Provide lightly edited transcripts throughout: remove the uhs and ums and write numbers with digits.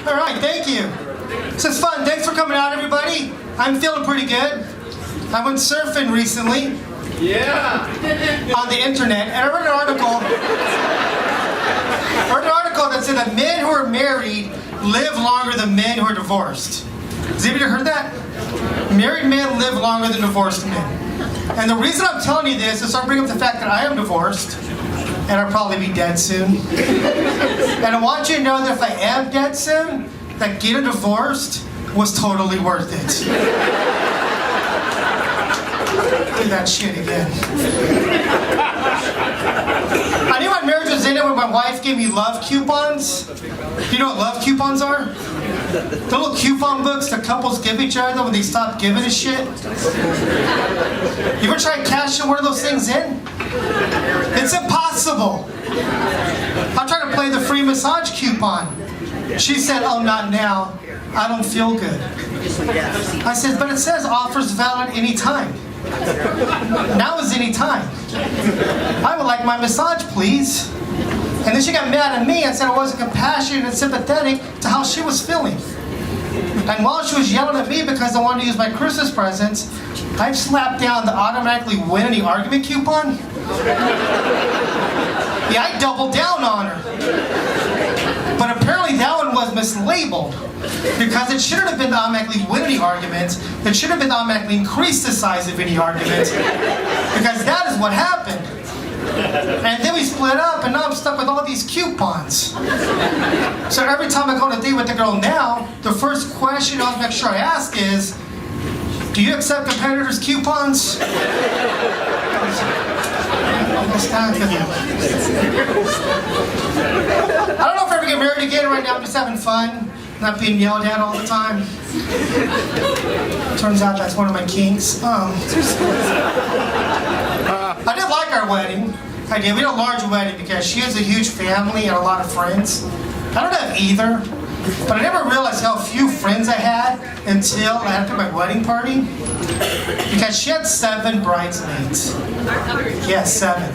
All right, thank you. This is fun. Thanks for coming out, everybody. I'm feeling pretty good. I went surfing recently. Yeah. On the internet, and I read an article that said that men who are married live longer than men who are divorced. Has anybody heard that? Married men live longer than divorced men. And the reason I'm telling you this is to bring up the fact that I am divorced, and I'll probably be dead soon. And I want you to know that if I am dead soon, that getting divorced was totally worth it. Do that shit again. I knew my marriage was ended when my wife gave me love coupons. You know what love coupons are? The little coupon books that couples give each other when they stop giving a shit. You ever try cashing one of those things in? It's impossible. I'm trying to play the free massage coupon. She said, "Oh, not now. I don't feel good." I said, "But it says offers valid anytime." Now is any time. I would like my massage, please. And then she got mad at me and said I wasn't compassionate and sympathetic to how she was feeling. And while she was yelling at me because I wanted to use my Christmas presents, I slapped down the automatically win any argument coupon. Yeah, I doubled down on her. But apparently that one was mislabeled. Because it shouldn't have been the automatically win any argument. It should have been the automatically increase the size of any argument. Because that is what happened. And then we split up, and now I'm stuck with all these coupons. So every time I go on a date with the girl now, the first question I'll make sure I ask is, "Do you accept competitors' coupons?" I don't know if I ever get married again. Right now I'm just having fun. Not being yelled at all the time. Turns out that's one of my kinks. I did like our wedding. I did. We had a large wedding because she has a huge family and a lot of friends. I don't have either. But I never realized how few friends I had until after my wedding party. Because she had 7 bridesmaids. Yeah, 7.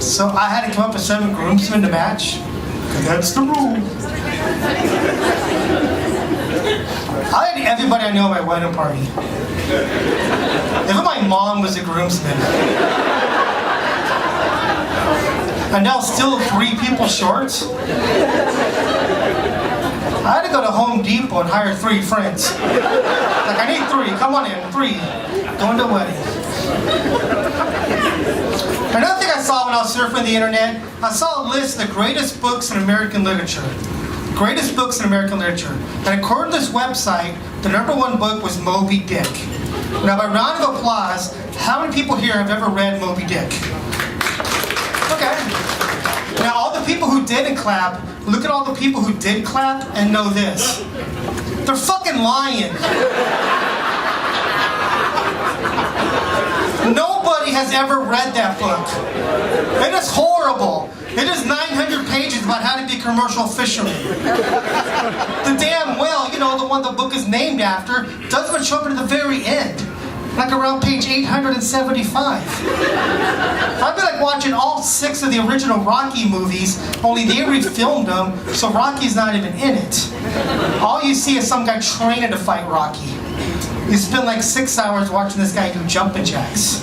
So I had to come up with 7 groomsmen to match. Because that's the rule. I had everybody I know at my wedding party. Even my mom was a groomsman. And now still 3 people short. I had to go to Home Depot and hire 3 friends. Like, I need 3. Come on in, 3. Going to a wedding. Another thing I saw when I was surfing the internet, I saw a list of the greatest books in American literature. Greatest books in American literature. And according to this website, the #1 book was Moby Dick. Now, by round of applause, how many people here have ever read Moby Dick? Okay. Now, all the people who didn't clap, look at all the people who did clap and know this. They're fucking lying. Nobody has ever read that book. It is horrible. It is 900 pages about how to be a commercial fisherman. The damn whale, you know, the one the book is named after, doesn't show up at the very end. Like around page 875. I'd be like watching all 6 of the original Rocky movies, only they refilmed them, so Rocky's not even in it. All you see is some guy training to fight Rocky. You spend like 6 hours watching this guy do jumping jacks.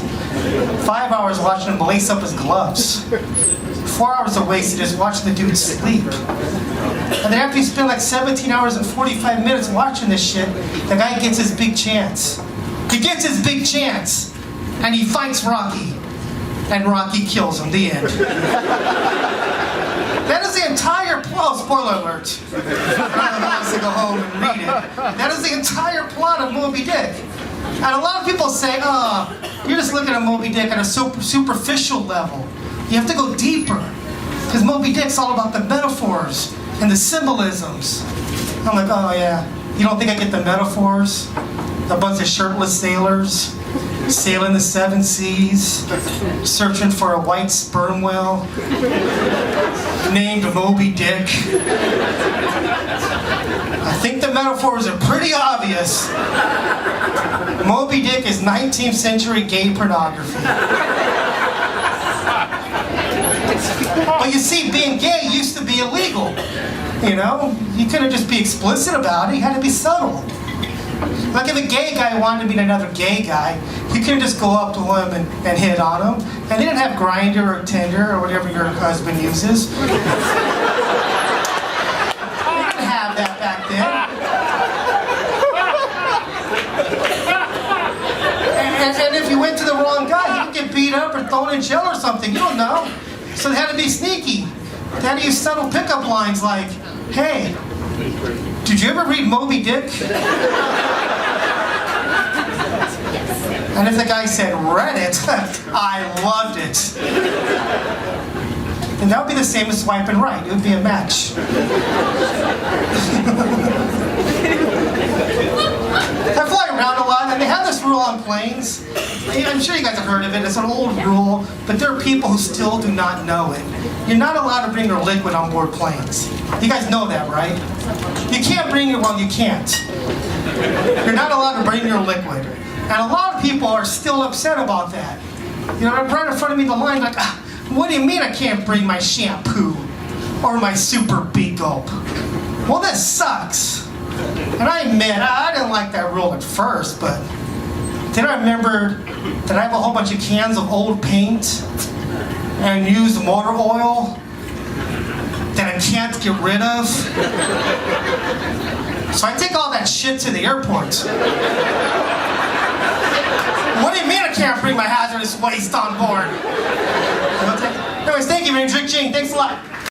5 hours watching him lace up his gloves. 4 hours of wasted just watching the dude sleep. And then after you spend like 17 hours and 45 minutes watching this shit, the guy gets his big chance. He gets his big chance, and he fights Rocky, and Rocky kills him. The end. That is the entire plot. Spoiler alert. I'm about to go home and read it. That is the entire plot of Moby Dick. And a lot of people say, "Oh, you're just looking at Moby Dick at a superficial level. You have to go deeper, because Moby Dick's all about the metaphors and the symbolisms." I'm like, "Oh yeah, you don't think I get the metaphors? A bunch of shirtless sailors sailing the 7 seas, searching for a white sperm whale named Moby Dick. I think the metaphors are pretty obvious. Moby Dick is 19th century gay pornography." But you see, being gay used to be illegal. You know? You couldn't just be explicit about it, you had to be subtle. Like if a gay guy wanted to meet another gay guy, you couldn't just go up to him and hit on him. And they didn't have Grindr or Tinder or whatever your husband uses. They didn't have that back then. And if you went to the wrong guy, you could get beat up or thrown in jail or something. You don't know. So they had to be sneaky. They had to use subtle pickup lines like, hey, did you ever read Moby Dick? And if the guy said, read it, I loved it. And that would be the same as swiping right. It would be a match. I fly around a lot, and they have this rule on planes. I'm sure you guys have heard of it. It's an old rule, but there are people who still do not know it. You're not allowed to bring your liquid on board planes. You guys know that, right? You can't bring it, well, you can't. You're not allowed to bring your liquid. And a lot of people are still upset about that. You know, right in front of me, the line, like, what do you mean I can't bring my shampoo or my Super Big Gulp? Well, this sucks. And I admit, I didn't like that rule at first, but then I remembered that I have a whole bunch of cans of old paint and used motor oil that I can't get rid of. So I take all that shit to the airport. What do you mean I can't bring my hazardous waste on board? Anyways, thank you, man. Drink Jane. Thanks a lot.